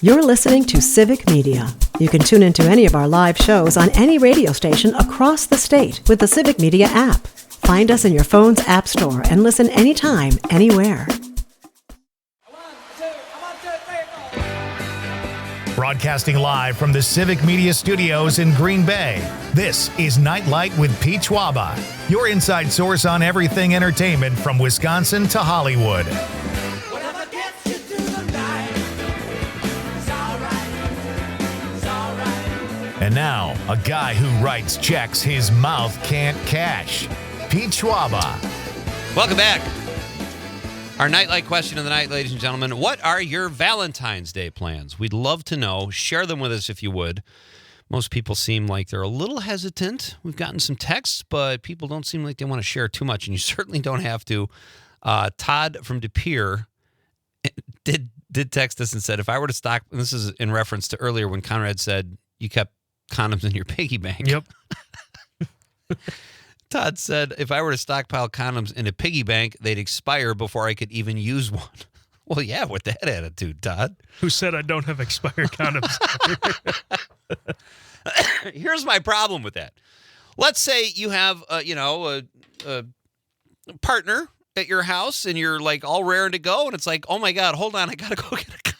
You're listening to Civic Media. You can tune into any of our live shows on any radio station across the state with the Civic Media app. Find us in your phone's app store and listen anytime, anywhere. Broadcasting live from the Civic Media Studios in Green Bay, this is Nite Lite with Pete Schwaba, your inside source on everything entertainment from Wisconsin to Hollywood. And now, a guy who writes checks his mouth can't cash, Pete Schwaba. Welcome back. Our Nightlight question of the night, ladies and gentlemen. What are your Valentine's Day plans? We'd love to know. Share them with us if you would. Most people seem like they're a little hesitant. We've gotten some texts, but people don't seem like they want to share too much, and you certainly don't have to. Todd from De Pere did text us and said, if I were to stock, and this is in reference to earlier when Conrad said you kept condoms in your piggy bank. Yep. Todd said, if I were to stockpile condoms in a piggy bank, they'd expire before I could even use one. Well, yeah, with that attitude, Todd. Who said I don't have expired condoms? Here's my problem with that. Let's say you have, a partner at your house, and you're like all raring to go, and it's like, oh my God, hold on, I gotta go get a condom.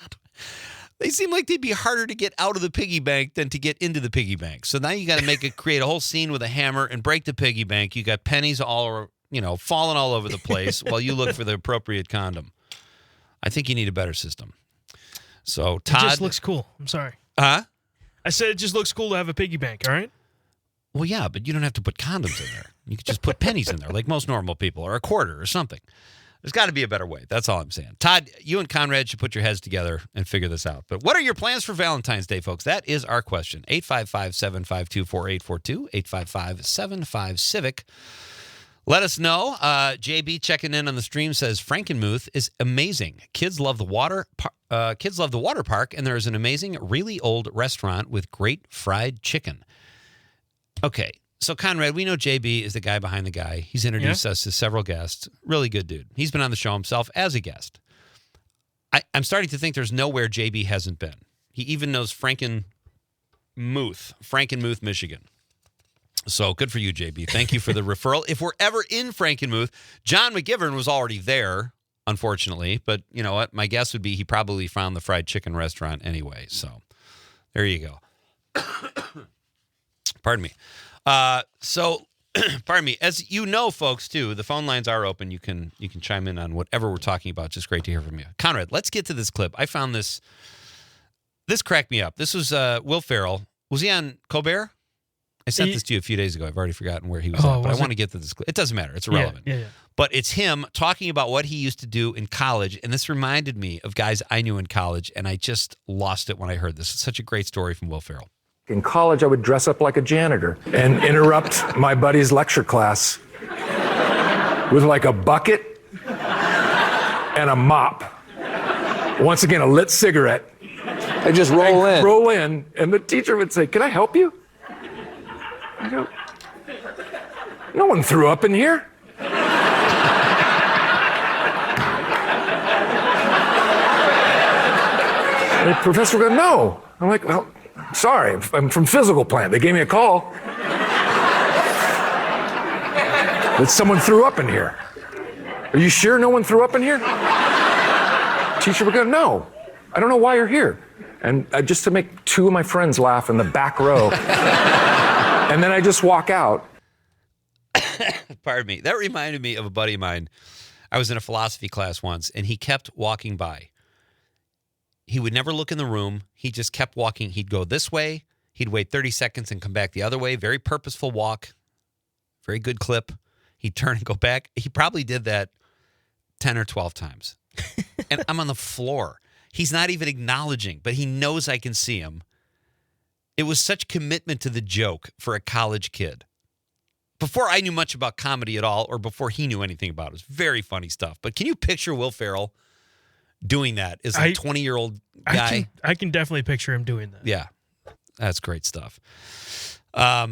They seem like they'd be harder to get out of the piggy bank than to get into the piggy bank. So now you got to create a whole scene with a hammer and break the piggy bank. You got pennies all, falling all over the place while you look for the appropriate condom. I think you need a better system. So Todd, it just looks cool. I'm sorry. Huh? I said it just looks cool to have a piggy bank. All right. Well, yeah, but you don't have to put condoms in there. You could just put pennies in there, like most normal people, or a quarter or something. There's got to be a better way. That's all I'm saying. Todd, you and Conrad should put your heads together and figure this out. But what are your plans for Valentine's Day, folks? That is our question. 855-752-4842, 855-75-CIVIC. Let us know. JB checking in on the stream says Frankenmuth is amazing. Kids love the water park, and there is an amazing, really old restaurant with great fried chicken. Okay. So, Conrad, we know JB is the guy behind the guy. He's introduced us to several guests. Really good dude. He's been on the show himself as a guest. I'm starting to think there's nowhere JB hasn't been. He even knows Frankenmuth, Michigan. So, good for you, JB. Thank you for the referral. If we're ever in Frankenmuth, John McGivern was already there, unfortunately. But you know what? My guess would be he probably found the fried chicken restaurant anyway. So, there you go. Pardon me. Pardon me. As you know, folks, too, the phone lines are open. You can chime in on whatever we're talking about. Just great to hear from you. Conrad, let's get to this clip. I found this. This cracked me up. This was Will Ferrell. Was he on Colbert? I sent this to you a few days ago. I've already forgotten where he was at, but I want to get to this clip. It doesn't matter. It's irrelevant. Yeah. But it's him talking about what he used to do in college, and this reminded me of guys I knew in college, and I just lost it when I heard this. It's such a great story from Will Ferrell. In college, I would dress up like a janitor and interrupt my buddy's lecture class with like a bucket and a mop. Once again, a lit cigarette. I just roll in, and the teacher would say, "Can I help you?" I go, "No one threw up in here." And the professor would go, "No." I'm like, "Well, sorry, I'm from physical plant. They gave me a call that someone threw up in here. Are you sure no one threw up in here?" Teacher would go, "No, I don't know why you're here." And just to make two of my friends laugh in the back row. And then I just walk out. Pardon me. That reminded me of a buddy of mine. I was in a philosophy class once, and he kept walking by. He would never look in the room. He just kept walking. He'd go this way. He'd wait 30 seconds and come back the other way. Very purposeful walk. Very good clip. He'd turn and go back. He probably did that 10 or 12 times. And I'm on the floor. He's not even acknowledging, but he knows I can see him. It was such commitment to the joke for a college kid. Before I knew much about comedy at all, or before he knew anything about it. It was very funny stuff. But can you picture Will Ferrell doing that as a 20-year-old guy? I can definitely picture him doing that. Yeah, that's great stuff. All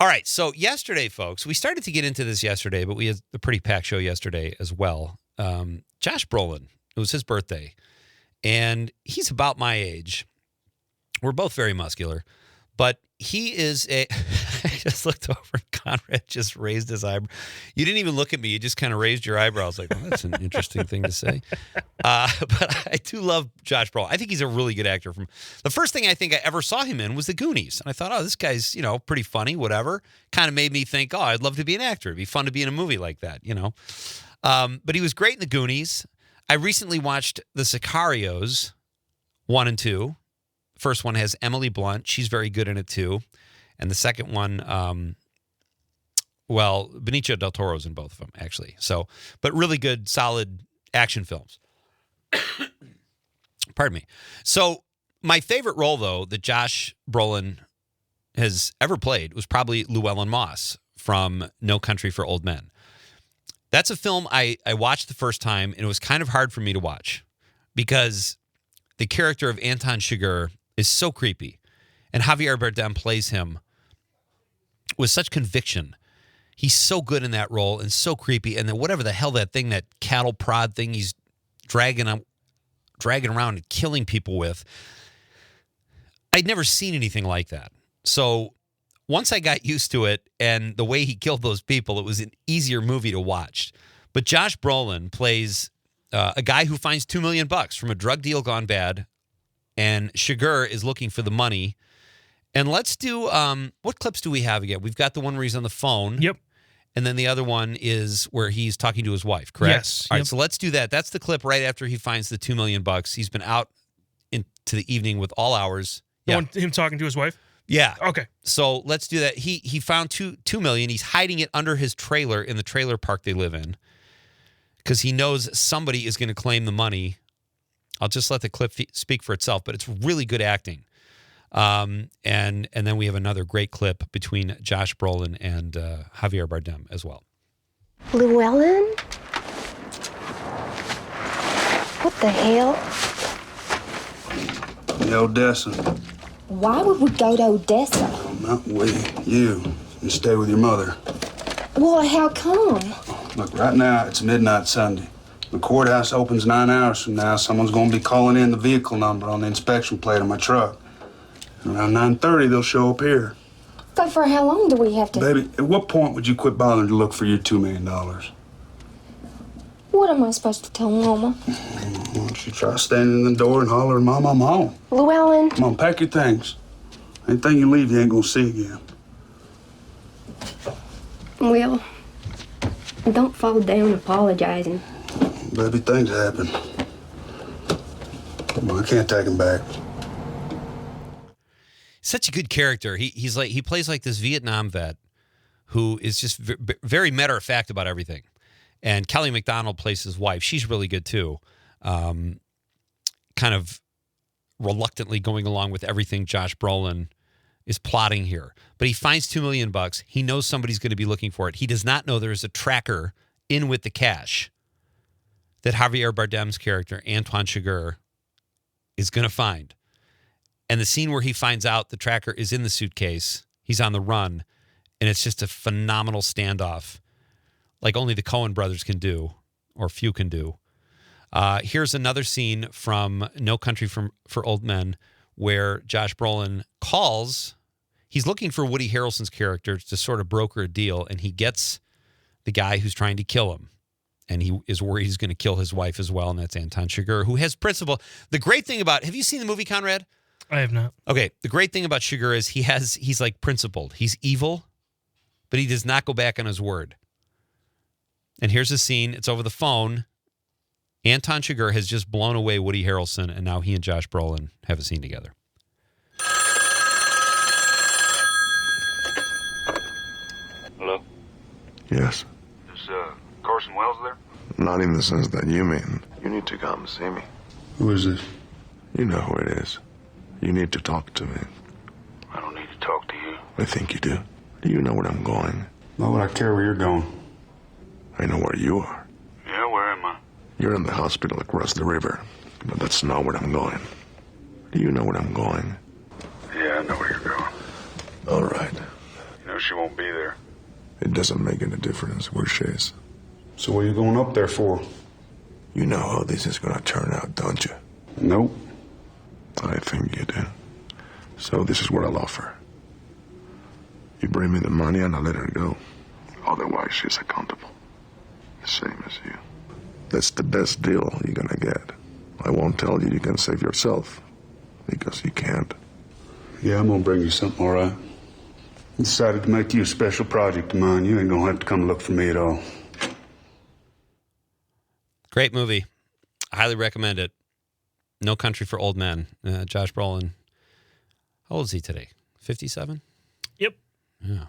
right, so yesterday, folks, we started to get into this yesterday, but we had a pretty packed show yesterday as well. Josh Brolin, it was his birthday, and he's about my age. We're both very muscular, but he is a. I just looked over and Conrad just raised his eyebrow. You didn't even look at me. You just kind of raised your eyebrows. Like, well, that's an interesting thing to say. But I do love Josh Brolin. I think he's a really good actor. From the first thing I think I ever saw him in was The Goonies. And I thought, oh, this guy's, pretty funny, whatever. Kind of made me think, oh, I'd love to be an actor. It'd be fun to be in a movie like that, But he was great in The Goonies. I recently watched The Sicarios 1 and 2. First one has Emily Blunt. She's very good in it, too. And the second one, Benicio del Toro's in both of them, actually. So, but really good, solid action films. Pardon me. So, my favorite role, though, that Josh Brolin has ever played was probably Llewellyn Moss from No Country for Old Men. That's a film I watched the first time, and it was kind of hard for me to watch because the character of Anton Chigurh is so creepy, and Javier Bardem plays him with such conviction. He's so good in that role and so creepy. And then whatever the hell that cattle prod thing he's dragging around and killing people with, I'd never seen anything like that. So once I got used to it and the way he killed those people, it was an easier movie to watch. But Josh Brolin plays a guy who finds $2 million from a drug deal gone bad, and Chigurh is looking for the money. And let's do, what clips do we have again? We've got the one where he's on the phone. Yep. And then the other one is where he's talking to his wife, correct? Yes. All right, so let's do that. That's the clip right after he finds the $2 million. He's been out into the evening with all hours. Him talking to his wife? Yeah. Okay. So let's do that. He found $2 million. He's hiding it under his trailer in the trailer park they live in because he knows somebody is going to claim the money. I'll just let the clip speak for itself, but it's really good acting. And then we have another great clip between Josh Brolin and Javier Bardem as well. Llewellyn? What the hell? The Odessa. Why would we go to Odessa? Not we, you. You stay with your mother. Well, how come? Look, right now it's midnight Sunday. The courthouse opens 9 hours from now. Someone's going to be calling in the vehicle number on the inspection plate of my truck. Around 9:30, they'll show up here. So for how long do we have to... Baby, at what point would you quit bothering to look for your $2 million? What am I supposed to tell Mama? Why don't you try standing in the door and hollering, Mom, I'm home. Llewellyn? Come on, pack your things. Anything you leave, you ain't going to see again. Well, don't fall down apologizing. Baby, things happen. Well, I can't take him back. Such a good character. He plays like this Vietnam vet who is just very matter of fact about everything. And Kelly MacDonald plays his wife. She's really good too. Kind of reluctantly going along with everything Josh Brolin is plotting here. But he finds $2 million. He knows somebody's going to be looking for it. He does not know there's a tracker in with the cash that Javier Bardem's character, Antoine Chigurh, is going to find. And the scene where he finds out the tracker is in the suitcase, he's on the run, and it's just a phenomenal standoff, like only the Coen brothers can do, or few can do. Here's another scene from No Country for Old Men where Josh Brolin calls. He's looking for Woody Harrelson's character to sort of broker a deal, and he gets the guy who's trying to kill him. And he is worried he's going to kill his wife as well, and that's Anton Chigurh, who has principle. The great thing about, have you seen the movie, Conrad? I have not. Okay, the great thing about Chigurh is he's like principled. He's evil, but he does not go back on his word. And here's a scene. It's over the phone. Anton Chigurh has just blown away Woody Harrelson, and now he and Josh Brolin have a scene together. Hello? Yes. Is Carson Wells there? Not in the sense that you mean. You need to come see me. Who is this? You know who it is. You need to talk to me. I don't need to talk to you. I think you do. Do you know where I'm going? Why would I care where you're going? I know where you are. Yeah, where am I? You're in the hospital across the river. But that's not where I'm going. Do you know where I'm going? Yeah, I know where you're going. All right. You know she won't be there. It doesn't make any difference where she is. So what are you going up there for? You know how this is going to turn out, don't you? Nope. I think you do. So this is what I'll offer. You bring me the money and I let her go. Otherwise, she's accountable. The same as you. That's the best deal you're gonna get. I won't tell you can save yourself, because you can't. Yeah, I'm gonna bring you something, all right? I decided to make you a special project of mine. You ain't gonna have to come look for me at all. Great movie. I highly recommend it. No Country for Old Men. Josh Brolin. How old is he today? 57? Yep. Yeah.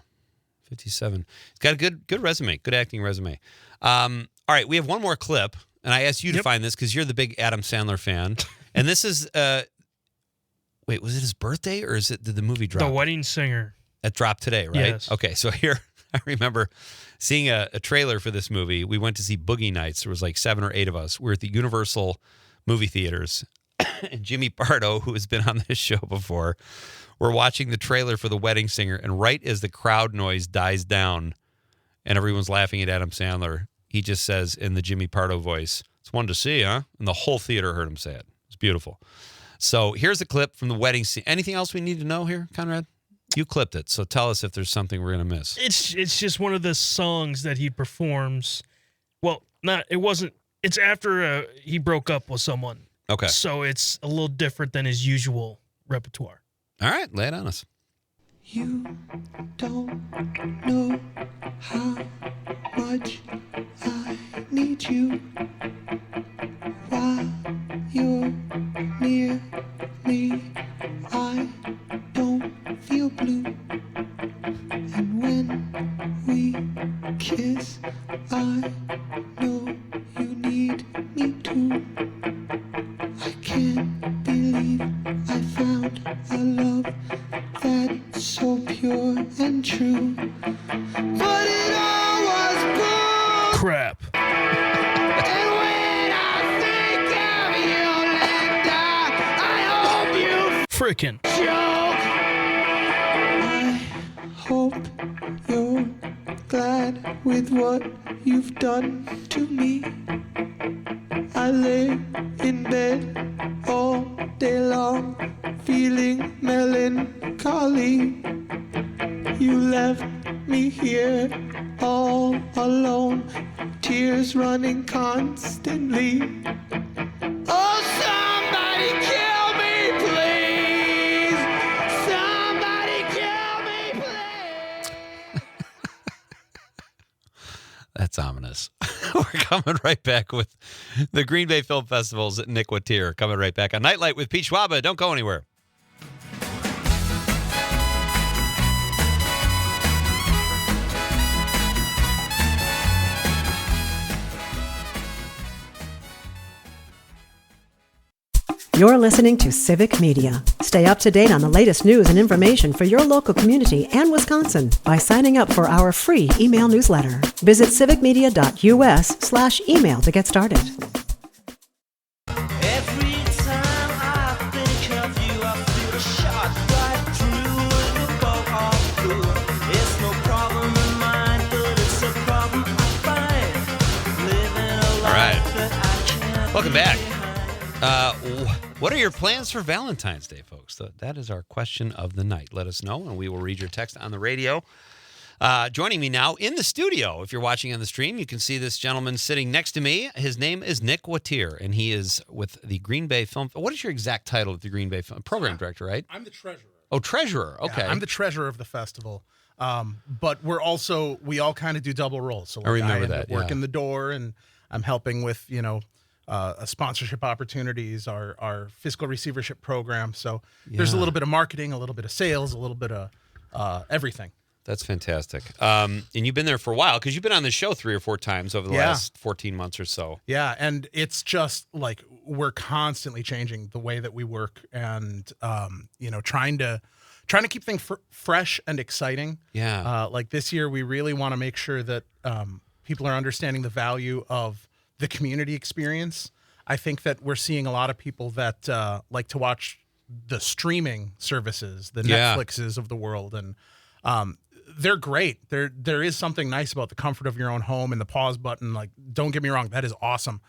57. He's got a good resume, good acting resume. All right, we have one more clip, and I asked you to find this because you're the big Adam Sandler fan. And this is, wait, was it his birthday or did the movie drop? The Wedding Singer. It dropped today, right? Yes. Okay, so here, I remember seeing a trailer for this movie. We went to see Boogie Nights. There was like 7 or 8 of us. We were at the Universal movie theaters. And Jimmy Pardo, who has been on this show before, we're watching the trailer for The Wedding Singer, and right as the crowd noise dies down and everyone's laughing at Adam Sandler, he just says in the Jimmy Pardo voice, "It's one to see, huh?" And the whole theater heard him say it. It's beautiful. So here's a clip from The Wedding Singer. Anything else we need to know here, Conrad? You clipped it, so tell us if there's something we're going to miss. It's just one of the songs that he performs. Well, it's after he broke up with someone. Okay. So it's a little different than his usual repertoire. All right, lay it on us. You don't know how much I need you while you're near me. I don't feel blue, and when we kiss, I know you need me too. I can't believe I found a love that's so pure and true, but it all was bull. Crap. And when I think of you, Linda, I hope you Frickin'. joke. I hope you're glad with what you've done to me. I lay in bed all day long, feeling melancholy. You left me here all alone, tears running constantly. Oh, somebody kill me, please. Somebody kill me, please. That's ominous. We're coming right back with the Green Bay Film Festival's Nic Wautier. Coming right back on Nite Lite with Pete Schwaba. Don't go anywhere. You're listening to Civic Media. Stay up to date on the latest news and information for your local community and Wisconsin by signing up for our free email newsletter. Visit civicmedia.us/email to get started. Every time I think of you, I feel a shot right through the bow of blue. It's no problem of mine, but it's a problem I find. Living a life right. that I can't. Welcome back. What are your plans for Valentine's Day, folks? That is our question of the night. Let us know, and we will read your text on the radio. Joining me now in the studio, if you're watching on the stream, you can see this gentleman sitting next to me. His name is Nic Wautier, and he is with the Green Bay Film. What is your exact title at the Green Bay Film? Program director, right? I'm the treasurer. Oh, treasurer. Okay. Yeah, I'm the treasurer of the festival. But we all kind of do double roles. So I remember that. Working the door, and I'm helping with, sponsorship opportunities, our fiscal receivership program. So there's a little bit of marketing, a little bit of sales, a little bit of everything. That's fantastic. And you've been there for a while because you've been on the show 3 or 4 times over the last 14 months or so. Yeah, and it's just like we're constantly changing the way that we work, and trying to keep things fresh and exciting. Yeah. Like this year, we really want to make sure that people are understanding the value of the community experience. I think that we're seeing a lot of people that like to watch the streaming services, the Netflixes of the world, and they're great. There is something nice about the comfort of your own home and the pause button. Like, don't get me wrong, that is awesome.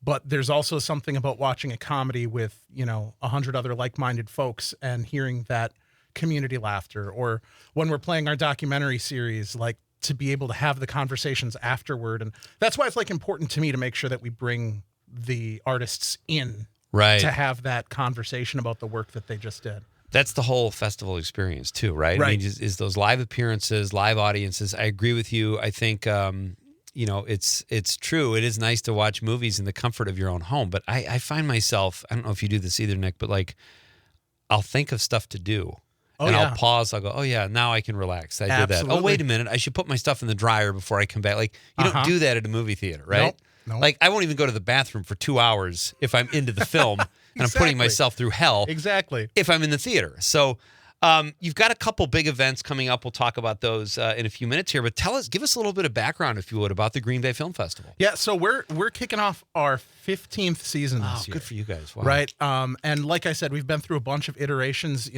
But there's also something about watching a comedy with, 100 other like-minded folks and hearing that community laughter, or when we're playing our documentary series, like to be able to have the conversations afterward. And that's why it's like important to me to make sure that we bring the artists in to have that conversation about the work that they just did. That's the whole festival experience too, right? I mean, is those live appearances, live audiences. I agree with you. I think, it's true. It is nice to watch movies in the comfort of your own home. But I find myself, I don't know if you do this either, Nick, but like I'll think of stuff to do. I'll pause. I'll go, oh, yeah, now I can relax. I did that. Oh, wait a minute. I should put my stuff in the dryer before I come back. Like, you don't do that at a movie theater, right? Nope. Like, I won't even go to the bathroom for 2 hours if I'm into the film and I'm putting myself through hell. Exactly. If I'm in the theater. So you've got a couple big events coming up. We'll talk about those in a few minutes here. But give us a little bit of background, if you would, about the Green Bay Film Festival. Yeah, so we're kicking off our 15th season this year. Good for you guys. Wow. Right. And like I said, we've been through a bunch of iterations.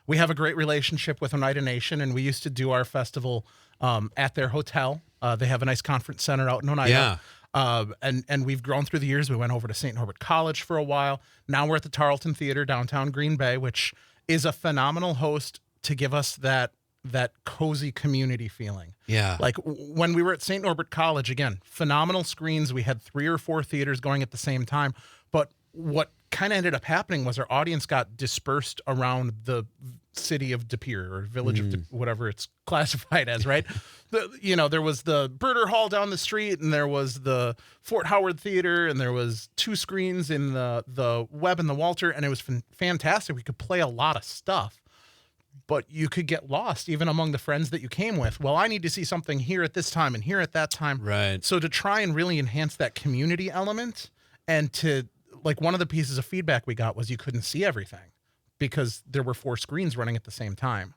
We have a great relationship with Oneida Nation, and we used to do our festival at their hotel. They have a nice conference center out in Oneida. Yeah. And we've grown through the years. We went over to St. Norbert College for a while. Now we're at the Tarleton Theater, downtown Green Bay, which is a phenomenal host to give us that cozy community feeling. Yeah. Like when we were at St. Norbert College, again, phenomenal screens. We had 3 or 4 theaters going at the same time. But what kind of ended up happening was our audience got dispersed around the city of De Pere, or village of whatever it's classified as, right? There was the Birder Hall down the street, and there was the Fort Howard Theater, and there was 2 screens in the Webb and the Walter, and it was fantastic. We could play a lot of stuff, but you could get lost even among the friends that you came with. Well, I need to see something here at this time and here at that time. Right. So to try and really enhance that community element, and to, like, one of the pieces of feedback we got was you couldn't see everything because there were 4 screens running at the same time.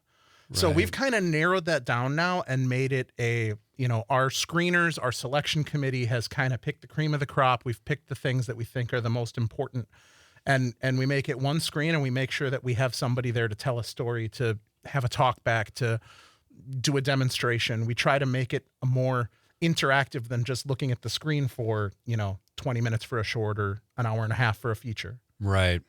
Right. So we've kind of narrowed that down now and made it our screeners, our selection committee has kind of picked the cream of the crop. We've picked the things that we think are the most important, and we make it one screen, and we make sure that we have somebody there to tell a story, to have a talk back, to do a demonstration. We try to make it a more interactive than just looking at the screen for, 20 minutes for a short or an hour and a half for a feature. Right.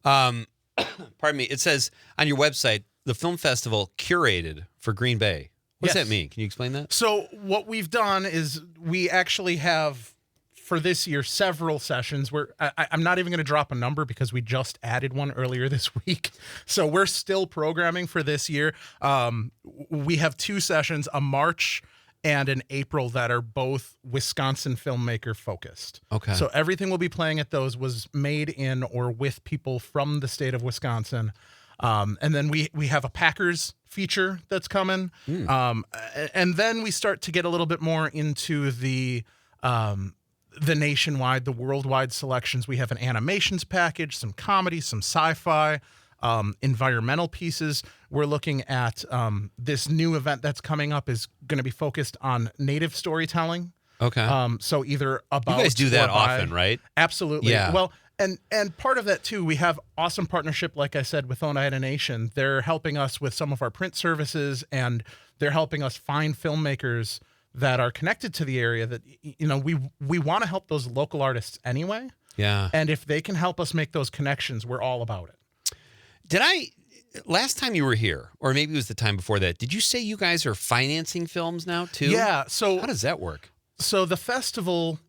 Pardon me. It says on your website, the film festival curated for Green Bay. What does that mean? Can you explain that? So what we've done is we actually have, for this year, several sessions where I'm not even going to drop a number because we just added one earlier this week. So we're still programming for this year. We have 2 sessions, a March and an April, that are both Wisconsin filmmaker focused. Okay. So everything we'll be playing at those was made in or with people from the state of Wisconsin. And then we have a Packers feature that's coming. And then we start to get a little bit more into the nationwide, the worldwide selections. We have an animations package, some comedy, some sci-fi, environmental pieces. We're looking at this new event that's coming up is going to be focused on native storytelling. Okay. So either about, you guys do that often, right? Absolutely. Yeah. Well, and part of that too, we have awesome partnership, like I said, with Oneida Nation. They're helping us with some of our print services, and they're helping us find filmmakers that are connected to the area that, we want to help those local artists anyway. Yeah. And if they can help us make those connections, we're all about it. Last time you were here, or maybe it was the time before that, did you say you guys are financing films now too? Yeah. So how does that work? So the festival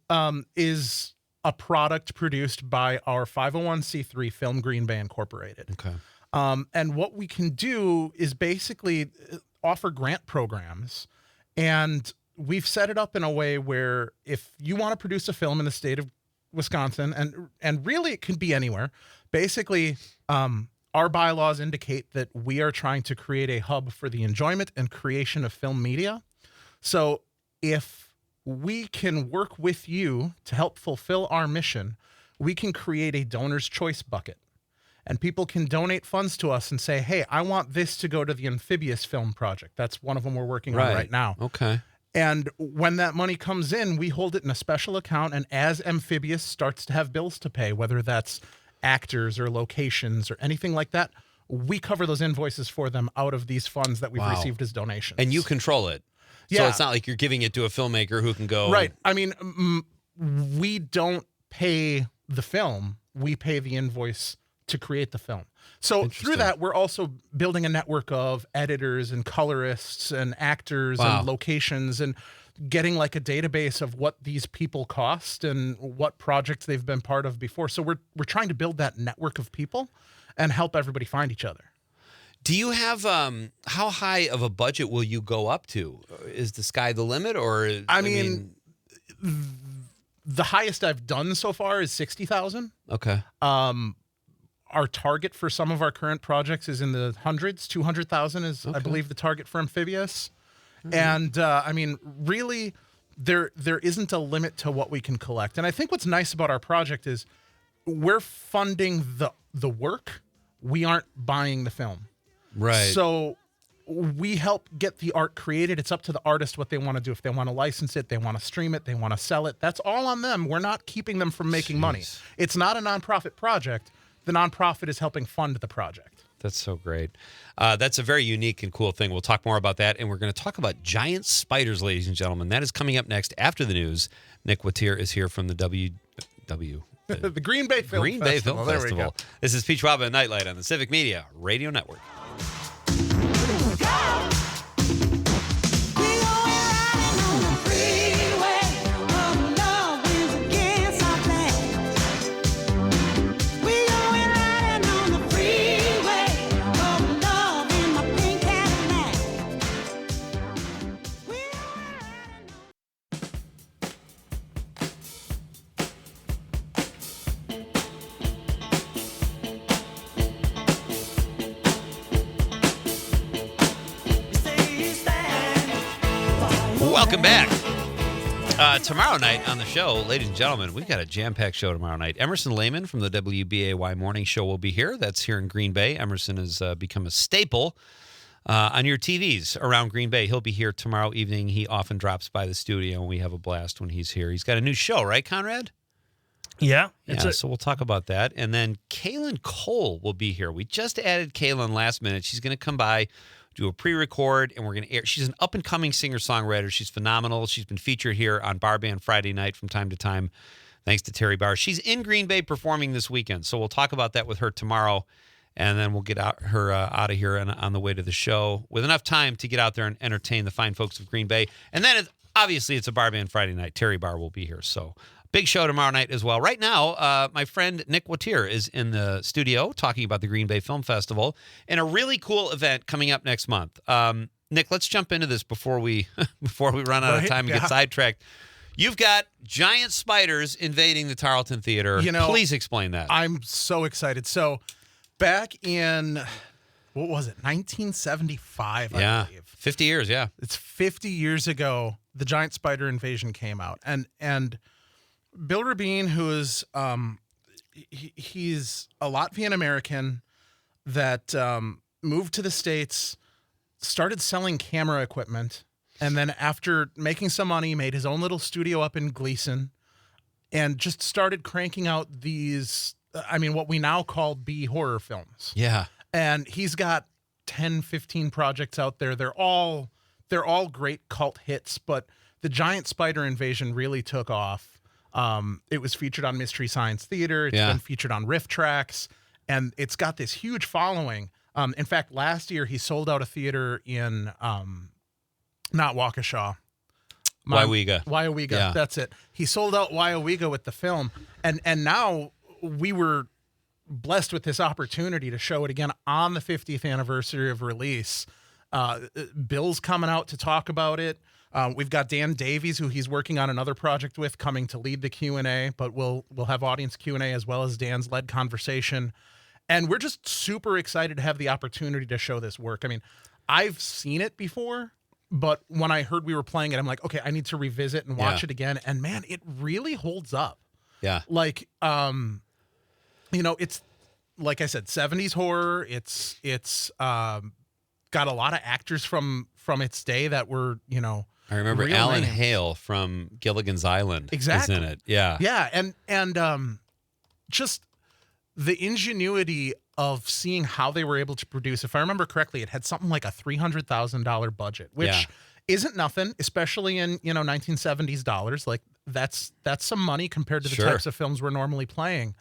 is a product produced by our 501c3 Film Green Bay Incorporated. Okay. And what we can do is basically offer grant programs, and we've set it up in a way where if you want to produce a film in the state of Wisconsin, and really it can be anywhere, basically our bylaws indicate that we are trying to create a hub for the enjoyment and creation of film media. So if we can work with you to help fulfill our mission, we can create a donor's choice bucket. And people can donate funds to us and say, hey, I want this to go to the Amphibious Film Project. That's one of them we're working on right now. Okay. And when that money comes in, we hold it in a special account. And as Amphibious starts to have bills to pay, whether that's actors or locations or anything like that, we cover those invoices for them out of these funds that we've received as donations. And you control it. So it's not like you're giving it to a filmmaker who can go. Right. I mean, we don't pay the film, we pay the invoice to create the film. So through that, we're also building a network of editors and colorists and actors and locations, and getting like a database of what these people cost and what projects they've been part of before. So we're trying to build that network of people and help everybody find each other. Do you have how high of a budget will you go up to? Is the sky the limit, or I mean the highest I've done so far is 60,000. Okay. Our target for some of our current projects is in the hundreds. 200,000 is, I believe, the target for Amphibious. And I mean, really, there isn't a limit to what we can collect. And I think what's nice about our project is we're funding the work. We aren't buying the film. Right. So we help get the art created. It's up to the artist what they want to do. If they want to license it, they want to stream it, they want to sell it. That's all on them. We're not keeping them from making money. It's not a nonprofit project. The nonprofit is helping fund the project. That's so great. That's a very unique and cool thing. We'll talk more about that, and we're going to talk about giant spiders, ladies and gentlemen. That is coming up next after the news. Nic Wautier is here from the the Green Bay Film Festival. There we go. This is Pete Schwaba and Nite Lite on the Civic Media Radio Network. Welcome back. Tomorrow night on the show, ladies and gentlemen, we've got a jam-packed show tomorrow night. Emerson Lehman from the WBAY Morning Show will be here. That's here in Green Bay. Emerson has become a staple on your TVs around Green Bay. He'll be here tomorrow evening. He often drops by the studio, and we have a blast when he's here. He's got a new show, right, Conrad? Yeah. So we'll talk about that. And then Kaylin Cole will be here. We just added Kaylin last minute. She's going to come by, do a pre-record, and we're going to air. She's an up-and-coming singer-songwriter. She's phenomenal. She's been featured here on Bar Band Friday night from time to time, thanks to Terry Barr. She's in Green Bay performing this weekend, so we'll talk about that with her tomorrow, and then we'll get her out of here and on the way to the show with enough time to get out there and entertain the fine folks of Green Bay. And then, obviously, it's a Bar Band Friday night. Terry Barr will be here, so big show tomorrow night as well. Right now, my friend Nic Wautier is in the studio talking about the Green Bay Film Festival and a really cool event coming up next month. Nic, let's jump into this before we run out of time and get sidetracked. You've got giant spiders invading the Tarleton Theater. Please explain that. I'm so excited. So back in, what was it, 1975, I believe. 50 years, yeah. It's 50 years ago, the giant spider invasion came out. And Bill Rabin, who is he's a Latvian American that moved to the States, started selling camera equipment, and then after making some money, made his own little studio up in Gleason, and just started cranking out these, what we now call B horror films. Yeah. And he's got 10, 15 projects out there. They're all great cult hits, but the giant spider invasion really took off. It was featured on Mystery Science Theater. It's been featured on Riff Tracks, and it's got this huge following. In fact, last year he sold out a theater in not Waukesha, Wyowega. Yeah. That's it. He sold out Wyowega with the film, and now we were blessed with this opportunity to show it again on the 50th anniversary of release. Bill's coming out to talk about it. We've got Dan Davies, who he's working on another project with, coming to lead the Q&A, but we'll have audience Q&A as well as Dan's led conversation. And we're just super excited to have the opportunity to show this work. I've seen it before, but when I heard we were playing it, I'm like, okay, I need to revisit and watch it again. And man, it really holds up. Yeah. It's, like I said, 70s horror. It's got a lot of actors from its day that were, I remember Alan Hale from Gilligan's Island is in it. Yeah. Yeah. And just the ingenuity of seeing how they were able to produce. If I remember correctly, it had something like a $300,000 budget, which isn't nothing, especially in 1970s dollars. Like, that's some money compared to the Sure. types of films we're normally playing.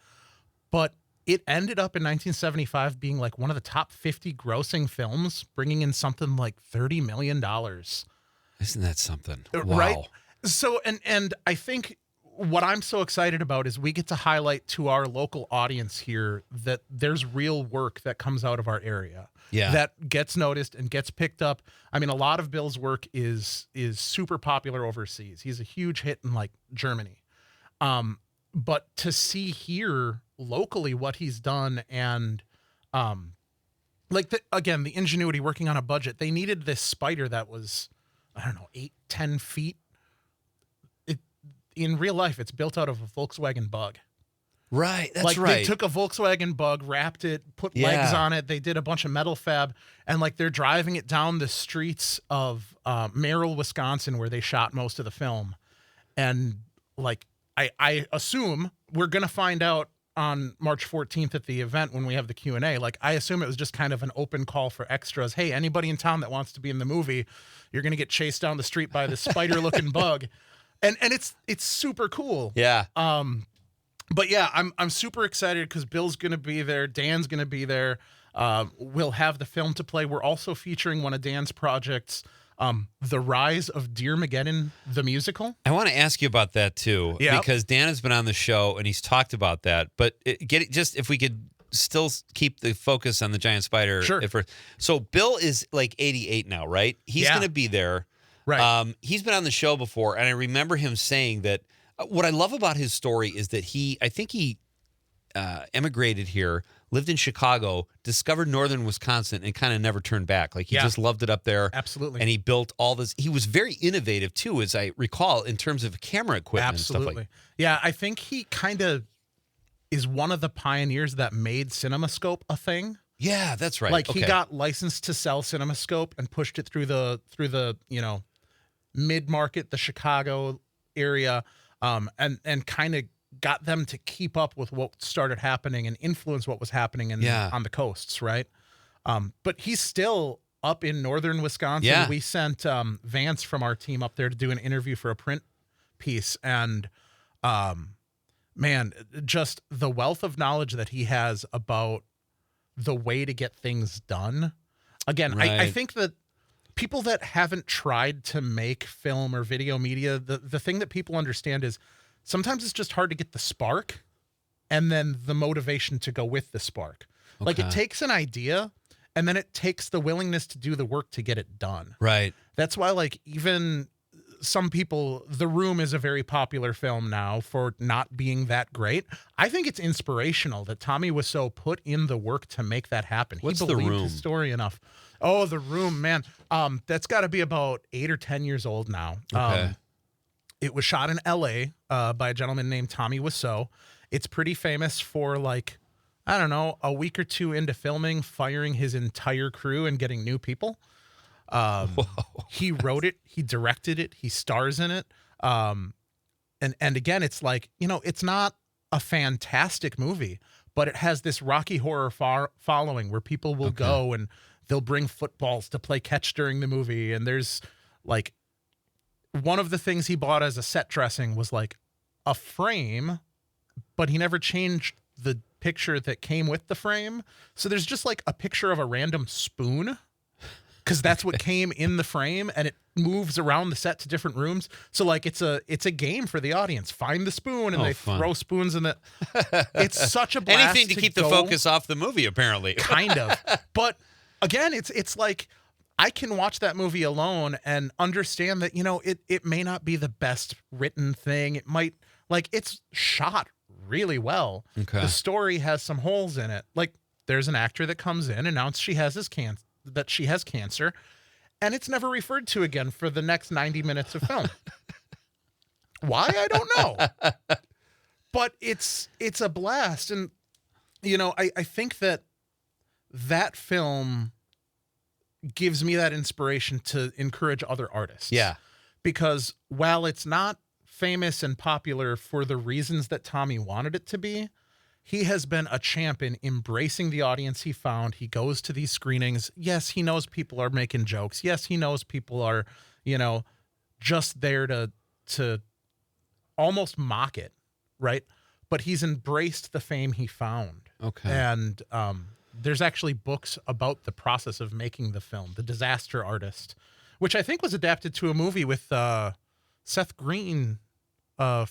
But it ended up in 1975 being like one of the top 50 grossing films, bringing in something like $30 million. Isn't that something? Wow. Right? So, and I think what I'm so excited about is we get to highlight to our local audience here that there's real work that comes out of our area. Yeah. That gets noticed and gets picked up. I mean, a lot of Bill's work is super popular overseas. He's a huge hit in like Germany. But to see here locally what he's done and again, the ingenuity working on a budget, they needed this spider that was, I don't know, 8-10 feet. In real life, it's built out of a Volkswagen Bug. Right, that's like, right. They took a Volkswagen Bug, wrapped it, put legs on it. They did a bunch of metal fab, and like they're driving it down the streets of Merrill, Wisconsin, where they shot most of the film. And like, I assume we're gonna find out on March 14th at the event when we have the Q&A. Like, I assume it was just kind of an open call for extras. Hey, anybody in town that wants to be in the movie, you're gonna get chased down the street by this spider-looking bug. And it's super cool. Yeah. But yeah, I'm super excited because Bill's gonna be there, Dan's gonna be there. We'll have the film to play. We're also featuring one of Dan's projects, The Rise of Dearmageddon, the musical. I want to ask you about that too, because Dan has been on the show and he's talked about that. But if we could still keep the focus on the giant spider. Sure. So Bill is like 88 now, right? He's going to be there. Right. He's been on the show before, and I remember him saying that what I love about his story is that I think he emigrated here, lived in Chicago, discovered northern Wisconsin, and kind of never turned back. Like, he just loved it up there. Absolutely. And he built all this. He was very innovative, too, as I recall, in terms of camera equipment Absolutely. and stuff like that. Yeah, I think he kind of is one of the pioneers that made CinemaScope a thing. Yeah, that's right. Like, okay. he got licensed to sell CinemaScope and pushed it through the mid-market, the Chicago area, and kind of got them to keep up with what started happening and influence what was happening on the coasts, right? But he's still up in northern Wisconsin. Yeah. We sent Vance from our team up there to do an interview for a print piece, and man, just the wealth of knowledge that he has about the way to get things done. Again, Right. I think that people that haven't tried to make film or video media, the thing that people understand is sometimes it's just hard to get the spark and then the motivation to go with the spark. Like, it takes an idea and then it takes the willingness to do the work to get it done. Right. That's why, like, even some people, The Room is a very popular film now for not being that great. I think it's inspirational that Tommy Wiseau put in the work to make that happen. What's he The believed Room? his story enough. Oh, The Room, man. That's got to be about 8 or 10 years old now. Okay. It was shot in L.A. By a gentleman named Tommy Wiseau. It's pretty famous for, like, I don't know, a week or two into filming, firing his entire crew and getting new people. He wrote it, he directed it, he stars in it. And again, it's like, it's not a fantastic movie, but it has this Rocky Horror following where people will go and they'll bring footballs to play catch during the movie. And there's like, one of the things he bought as a set dressing was like a frame, but he never changed the picture that came with the frame. So there's just like a picture of a random spoon, because that's what came in the frame, and it moves around the set to different rooms. So like it's a game for the audience. Find the spoon, and they fun. throw spoons in the. It's such a blast. Anything to keep the focus off the movie, apparently. Kind of. But again, it's like I can watch that movie alone and understand that, it may not be the best written thing. It might, like, it's shot really well. Okay. The story has some holes in it. Like, there's an actor that comes in, announces she has cancer, and it's never referred to again for the next 90 minutes of film. Why? I don't know. But it's a blast. And, I think that film gives me that inspiration to encourage other artists. Yeah. Because while it's not famous and popular for the reasons that Tommy wanted it to be, he has been a champ in embracing the audience he found. He goes to these screenings. Yes, he knows people are making jokes. Yes, he knows people are, just there to almost mock it, right? But he's embraced the fame he found. Okay. And there's actually books about the process of making the film, The Disaster Artist, which I think was adapted to a movie with Seth Green. Not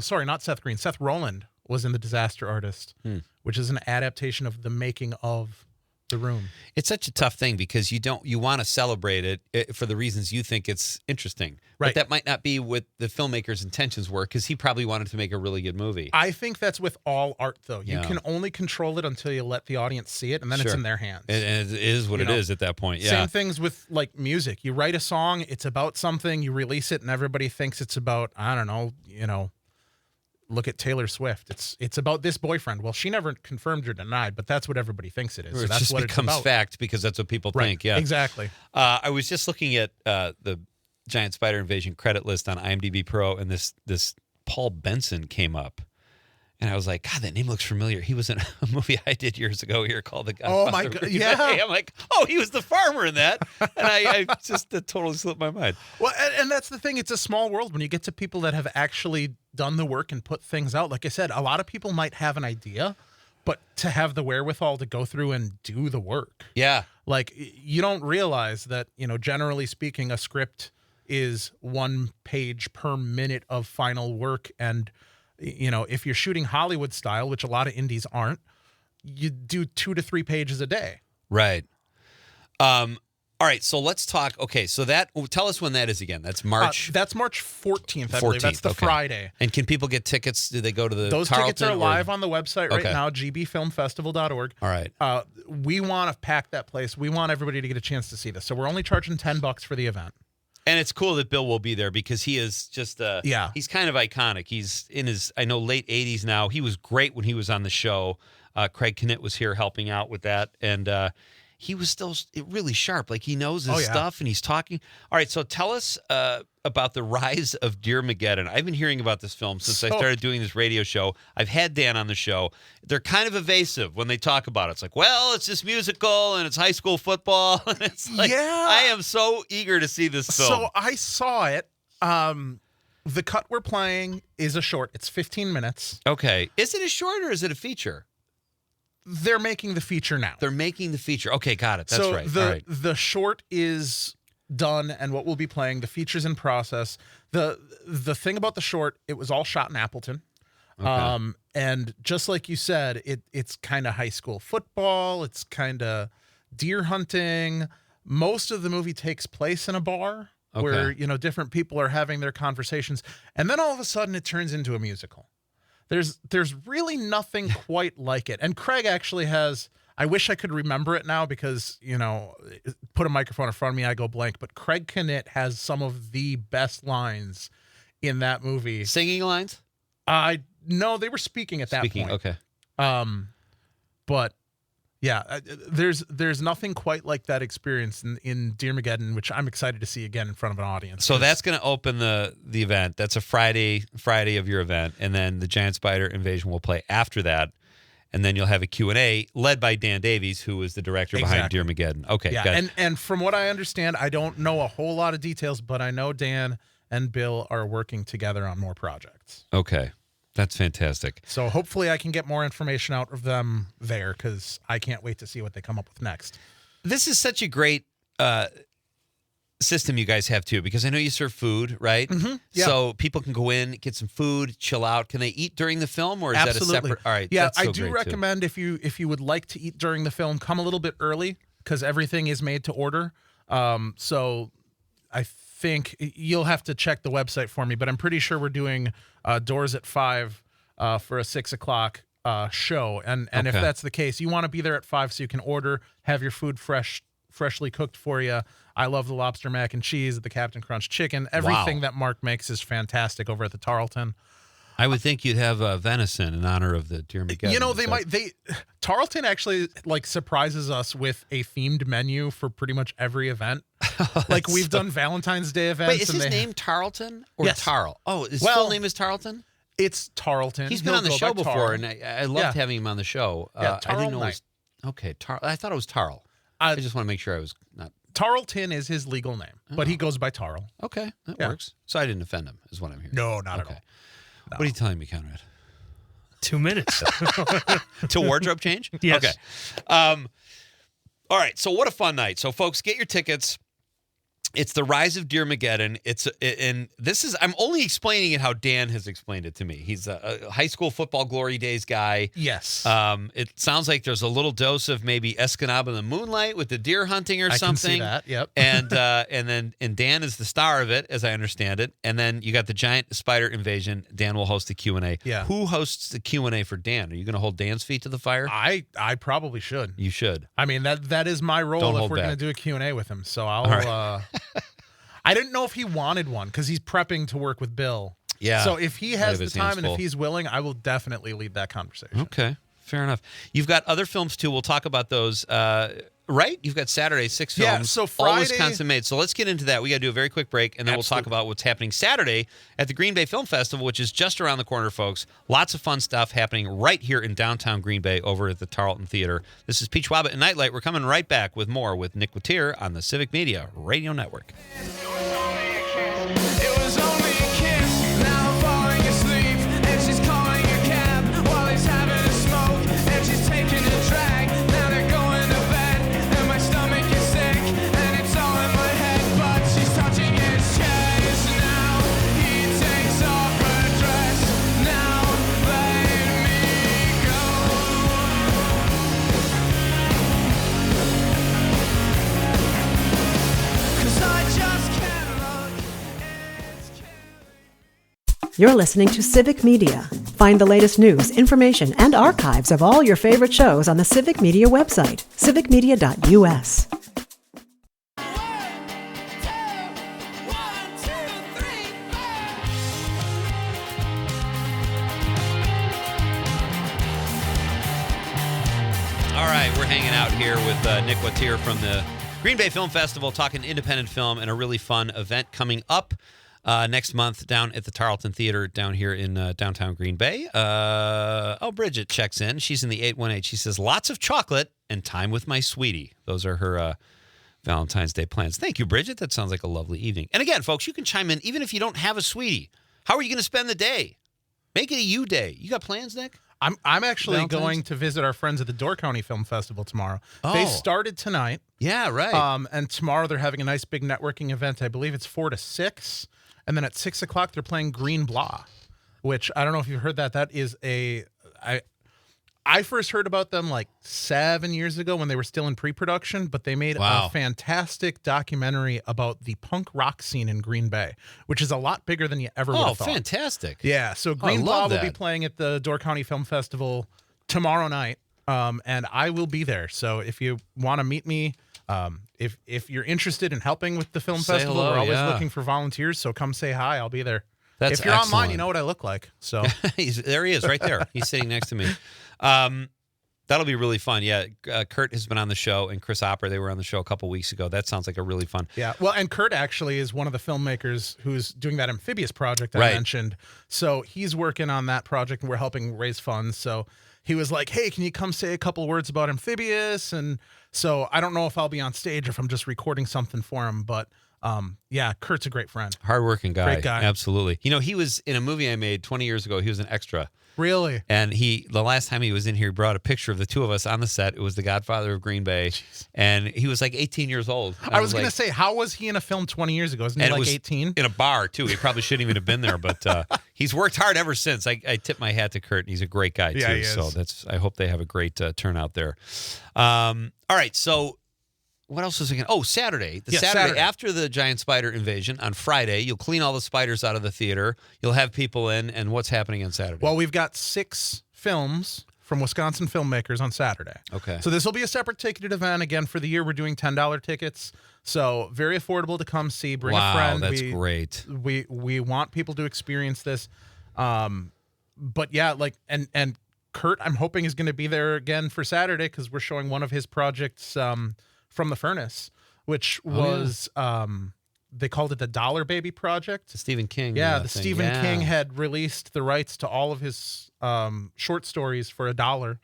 Seth Green. Seth Roland was in The Disaster Artist, which is an adaptation of the making of The Room. It's such a tough thing because you want to celebrate it for the reasons you think it's interesting. Right. But that might not be what the filmmaker's intentions were because he probably wanted to make a really good movie. I think that's with all art, though. You Yeah. can only control it until you let the audience see it, and then it's Sure. in their hands. And it is what it is at that point. Yeah. Same things with like music. You write a song, it's about something, you release it, and everybody thinks it's about, I don't know, look at Taylor Swift. It's about this boyfriend. Well, she never confirmed or denied, but that's what everybody thinks it is. Or So it that's just what becomes it's about. fact because that's what people think. Yeah, Exactly. I was just looking at the Giant Spider Invasion credit list on IMDb Pro, and this Paul Benson came up, and I was like, God, that name looks familiar. He was in a movie I did years ago here called The Godfather. Oh my God! Yeah, I'm like, oh, he was the farmer in that, and I just totally slipped my mind. Well, and that's the thing. It's a small world when you get to people that have actually done the work and put things out. Like I said, a lot of people might have an idea, but to have the wherewithal to go through and do the work. Yeah. Like, you don't realize that, generally speaking, a script is 1 page per minute of final work. And, if you're shooting Hollywood style, which a lot of indies aren't, you do 2 to 3 pages a day. Right. All right, so let's talk. Okay, so tell us when that is again. That's March. That's March 14th, I believe. That's the Friday. And can people get tickets? Do they go to the Those Tarleton, tickets are live on the website right Okay. now, gbfilmfestival.org. All right. We want to pack that place. We want everybody to get a chance to see this. So we're only charging $10 for the event. And it's cool that Bill will be there because he is just he's kind of iconic. He's in his late 80s now. He was great when he was on the show. Craig Knitt was here helping out with that, and he was still really sharp. Like he knows his stuff and he's talking. All right, so tell us about the rise of Dearmageddon. I've been hearing about this film since I started doing this radio show. I've had Dan on the show. They're kind of evasive when they talk about it. It's like, well, it's this musical and it's high school football. And it's like, I am so eager to see this film. So I saw it. The cut we're playing is a short. It's 15 minutes. Okay. Is it a short or is it a feature? They're making the feature now. They're making the feature. Okay, got it. That's right. The short is done, and what we'll be playing, the feature's in process. The thing about the short, it was all shot in Appleton. Okay. And just like you said, it's kind of high school football. It's kind of deer hunting. Most of the movie takes place in a bar where, different people are having their conversations. And then all of a sudden it turns into a musical. There's really nothing quite like it. And Craig actually has, I wish I could remember it now because, put a microphone in front of me, I go blank. But Craig Knitt has some of the best lines in that movie. Singing lines? No, they were speaking at that point. Okay. But yeah, there's nothing quite like that experience in Dearmageddon, which I'm excited to see again in front of an audience. So that's going to open the event. That's a Friday of your event, and then the Giant Spider Invasion will play after that, and then you'll have a Q&A led by Dan Davies, who is the director behind Dearmageddon. Okay, yeah, got it. And from what I understand, I don't know a whole lot of details, but I know Dan and Bill are working together on more projects. Okay. That's fantastic. So hopefully I can get more information out of them there because I can't wait to see what they come up with next. This is such a great system you guys have too, because I know you serve food, right? Mm-hmm. Yeah. So people can go in, get some food, chill out. Can they eat during the film, or is that a separate? All right. Yeah, that's so I do great, recommend if you would like to eat during the film, come a little bit early because everything is made to order. So I think you'll have to check the website for me, but I'm pretty sure we're doing doors at 5 for a 6 o'clock show. And if that's the case, you want to be there at 5 so you can order, have your food freshly cooked for you. I love the lobster mac and cheese, the Captain Crunch chicken. Everything that Mark makes is fantastic over at the Tarleton. I would think you'd have venison in honor of the Dearmageddon. Tarleton actually surprises us with a themed menu for pretty much every event. We've done Valentine's Day events. Wait, is his name Tarleton or Yes. Tarl? Oh, his full name is Tarleton? It's Tarleton. He's been on the show before, and I loved having him on the show. Yeah, I didn't know it was... Okay, I thought it was Tarl. I just want to make sure I was not... Tarleton is his legal name, but he goes by Tarl. Okay, that works. So I didn't offend him, is what I'm hearing. No, not at all. What are you telling me, Conrad? 2 minutes. To wardrobe change? Yes. Okay. All right. So what a fun night. So folks, get your tickets. It's the Rise of Dearmageddon. And this is, I'm only explaining it how Dan has explained it to me. He's a high school football glory days guy. Yes. It sounds like there's a little dose of maybe Escanaba in the Moonlight with the deer hunting or something. I can see that. Yep. And Dan is the star of it, as I understand it. And then you got the giant spider invasion. Dan will host the Q&A. Yeah. Who hosts the Q&A for Dan? Are you going to hold Dan's feet to the fire? I probably should. You should. I mean, that is my role Don't if hold we're going to back. do a Q&A with him. So I'll I didn't know if he wanted one because he's prepping to work with Bill. Yeah. So if he has Might the have his hands time and full. if he's willing, I will definitely lead that conversation. Okay. Fair enough. You've got other films, too. We'll talk about those. Right? You've got Saturday, 6 films. Yeah, so all Friday- Wisconsin made. So let's get into that. We got to do a very quick break, and then we'll talk about what's happening Saturday at the Green Bay Film Festival, which is just around the corner, folks. Lots of fun stuff happening right here in downtown Green Bay over at the Tarleton Theater. This is Pete Schwaba and Nite Lite. We're coming right back with more with Nic Wautier on the Civic Media Radio Network. It was only a kiss, now I'm falling asleep, and she's calling a cab while he's having a smoke, and she's taking a drag, now they're going to bed, and my stomach is sick, and it's all in my head, but she's touching his chest, now he takes off her dress, now let me go. 'Cause I just can't look. You're listening to Civic Media. Find the latest news, information, and archives of all your favorite shows on the Civic Media website, civicmedia.us. All right, we're hanging out here with Nic Wautier from the Green Bay Film Festival, talking independent film and a really fun event coming up next month down at the Tarleton Theater down here in downtown Green Bay. Bridget checks in. She's in the 818. She says, lots of chocolate and time with my sweetie. Those are her Valentine's Day plans. Thank you, Bridget. That sounds like a lovely evening. And again, folks, you can chime in even if you don't have a sweetie. How are you going to spend the day? Make it a you day. You got plans, Nick? I'm actually Valentine's? going to visit our friends at the Door County Film Festival tomorrow. Oh. They started tonight. Yeah, right. And tomorrow they're having a nice big networking event. I believe it's 4 to 6. And then at 6 o'clock they're playing Green Blah, which I don't know if you've heard that. That is I first heard about them like 7 years ago when they were still in pre-production, but they made a fantastic documentary about the punk rock scene in Green Bay, which is a lot bigger than you ever would have thought. Fantastic. Yeah, so Green Blah will be playing at the Door County Film Festival tomorrow night, and I will be there. So if you want to meet me, if you're interested in helping with the film festival, hello, we're always yeah. looking for volunteers, so come say hi. I'll be there. That's if you're online, excellent. you know what I look like. So There he is, right there. He's sitting next to me. That'll be really fun. Yeah, Kurt has been on the show, and Chris Opper, they were on the show a couple weeks ago. That sounds like a really fun. yeah, well, and Kurt actually is one of the filmmakers who's doing that amphibious project I Right. mentioned. So he's working on that project, and we're helping raise funds. So he was like, "Hey, can you come say a couple words about amphibious?" And so I don't know if I'll be on stage or if I'm just recording something for him, but yeah, Kurt's a great friend. Hardworking guy. Great guy. Absolutely. You know, he was in a movie I made 20 years ago. He was an extra. Really? And the last time he was in here, he brought a picture of the two of us on the set. It was The Godfather of Green Bay. Jeez. And he was like 18 years old. I was going to say, how was he in a film 20 years ago? Isn't he And it like was 18? in a bar, too. He probably shouldn't even have been there, but he's worked hard ever since. I tip my hat to Kurt, and he's a great guy, too. Yeah, he So is. I hope they have a great turnout there. All right, so what else was I going to... Oh, Saturday. Saturday after the giant spider invasion on Friday, you'll clean all the spiders out of the theater. You'll have people in, and what's happening on Saturday? Well, we've got 6 films from Wisconsin filmmakers on Saturday. Okay. So this will be a separate ticketed event. Again, for the year, we're doing $10 tickets. So very affordable to come see. Bring a friend. That's great. We want people to experience this. But yeah, like, and Kurt, I'm hoping, is going to be there again for Saturday because we're showing one of his projects from the furnace, which was they called it the Dollar Baby Project. The Stephen King. Yeah, the thing. Stephen King had released the rights to all of his short stories for $1.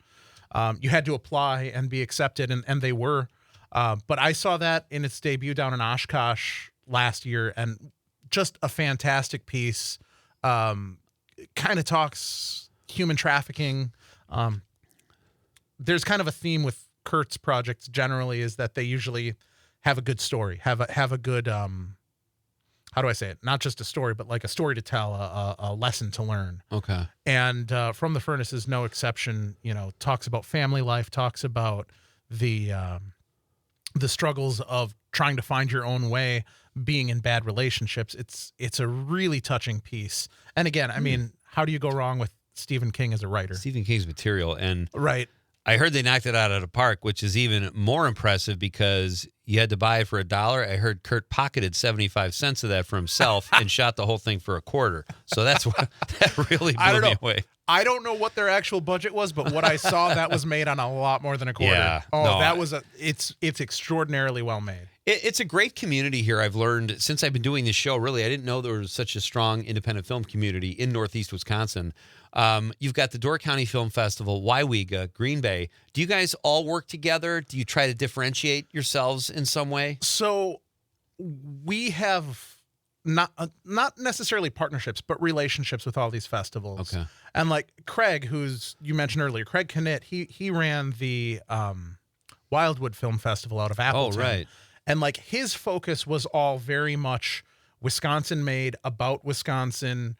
You had to apply and be accepted, and they were. But I saw that in its debut down in Oshkosh last year, and just a fantastic piece. kind of talks human trafficking. There's kind of a theme with Kurt's projects generally is that they usually have a good story, have a good, how do I say it? Not just a story, but like a story to tell, a lesson to learn. Okay. And From the Furnace is no exception. Talks about family life, talks about the struggles of trying to find your own way, being in bad relationships. It's a really touching piece. And again, I mean, how do you go wrong with Stephen King as a writer? Stephen King's material. And right. I heard they knocked it out of the park, which is even more impressive because you had to buy it for $1. I heard Kurt pocketed 75 cents of that for himself and shot the whole thing for $0.25. So that really blew me away. I don't know what their actual budget was, but what I saw, that was made on a lot more than $0.25. Yeah, that was it's extraordinarily well made. It's a great community here. I've learned since I've been doing this show, really, I didn't know there was such a strong independent film community in Northeast Wisconsin. You've got the Door County Film Festival, Waiwega, Green Bay. Do you guys all work together? Do you try to differentiate yourselves in some way? So we have not necessarily partnerships, but relationships with all these festivals. Okay. And like Craig, who's you mentioned earlier, Craig Knitt, he ran the Wildwood Film Festival out of Appleton. Oh, right. And like his focus was all very much Wisconsin made, about Wisconsin,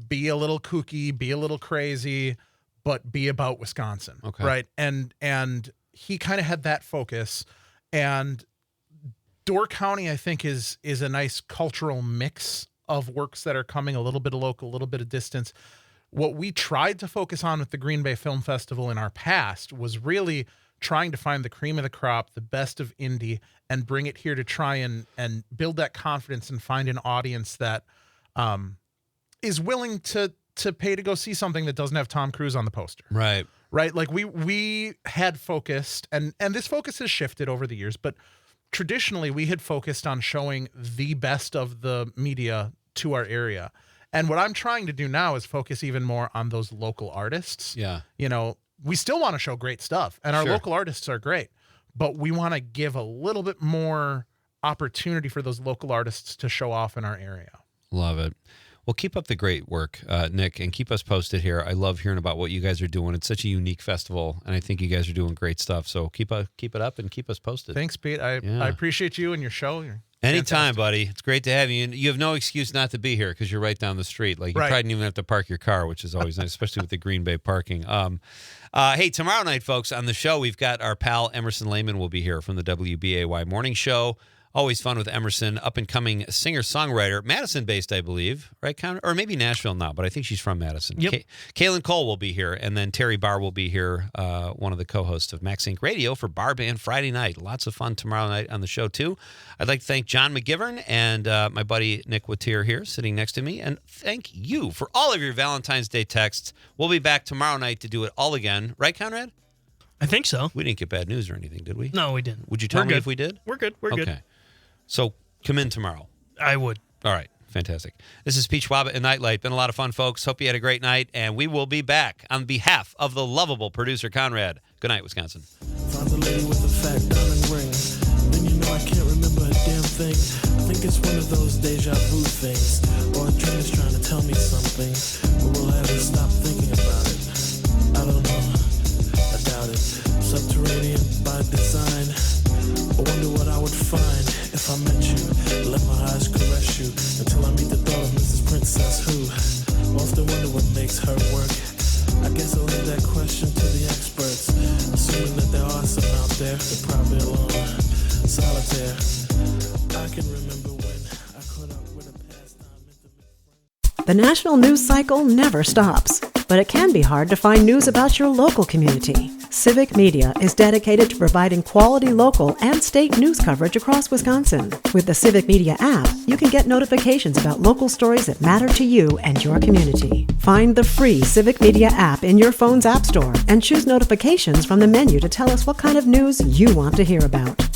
be a little kooky, be a little crazy, but be about Wisconsin. Okay. Right. And he kind of had that focus. And Door County, I think, is a nice cultural mix of works that are coming, a little bit of local, a little bit of distance. What we tried to focus on with the Green Bay Film Festival in our past was really trying to find the cream of the crop, the best of indie, and bring it here to try and build that confidence and find an audience that is willing to pay to go see something that doesn't have Tom Cruise on the poster. Right. Right. Like we had focused, and this focus has shifted over the years, but traditionally we had focused on showing the best of the media to our area. And what I'm trying to do now is focus even more on those local artists. Yeah. We still want to show great stuff, and our Sure. local artists are great, but we want to give a little bit more opportunity for those local artists to show off in our area. Love it. Well, keep up the great work, Nick, and keep us posted here. I love hearing about what you guys are doing. It's such a unique festival, and I think you guys are doing great stuff. So keep it up and keep us posted. Thanks, Pete. I appreciate you and your show. You're Anytime, fantastic. buddy. It's great to have you. And you have no excuse not to be here because you're right down the street. Like you Right. probably didn't even have to park your car, which is always nice, especially with the Green Bay parking. Hey, tomorrow night, folks, on the show, we've got our pal Emerson Lehman will be here from the WBAY Morning Show. Always fun with Emerson, up-and-coming singer-songwriter, Madison-based, I believe, right, Connor? Or maybe Nashville now, but I think she's from Madison. Yep. Kaylin Cole will be here, and then Terry Barr will be here, one of the co-hosts of Max Inc. Radio for Bar Band Friday night. Lots of fun tomorrow night on the show, too. I'd like to thank John McGivern and my buddy Nic Wautier here sitting next to me, and thank you for all of your Valentine's Day texts. We'll be back tomorrow night to do it all again. Right, Conrad? I think so. We didn't get bad news or anything, did we? No, we didn't. Would you tell We're me good. if we did? We're good. We're good. Okay. So come in tomorrow. I would. All right. Fantastic. This is Pete Schwaba and Nite Lite. Been a lot of fun, folks. Hope you had a great night, and we will be back on behalf of the lovable producer, Conrad. Good night, Wisconsin. Found a lady with a fat diamond ring. Then you know I can't remember a damn thing. I think it's one of those deja vu things. Or a dream is trying to tell me something. But will I ever stop thinking about it? I don't know. I doubt it. Subterranean by design. I wonder what I would find if I met you. Let my eyes caress you until I meet the thought of Mrs. Princess who often wonder what makes her work. I guess I'll leave that question to the experts, assuming that there are some out there. They're probably alone, solitaire. I can remember when I caught up with a pastime intimate friend. The national news cycle never stops, but it can be hard to find news about your local community. Civic Media is dedicated to providing quality local and state news coverage across Wisconsin. With the Civic Media app, you can get notifications about local stories that matter to you and your community. Find the free Civic Media app in your phone's app store and choose notifications from the menu to tell us what kind of news you want to hear about.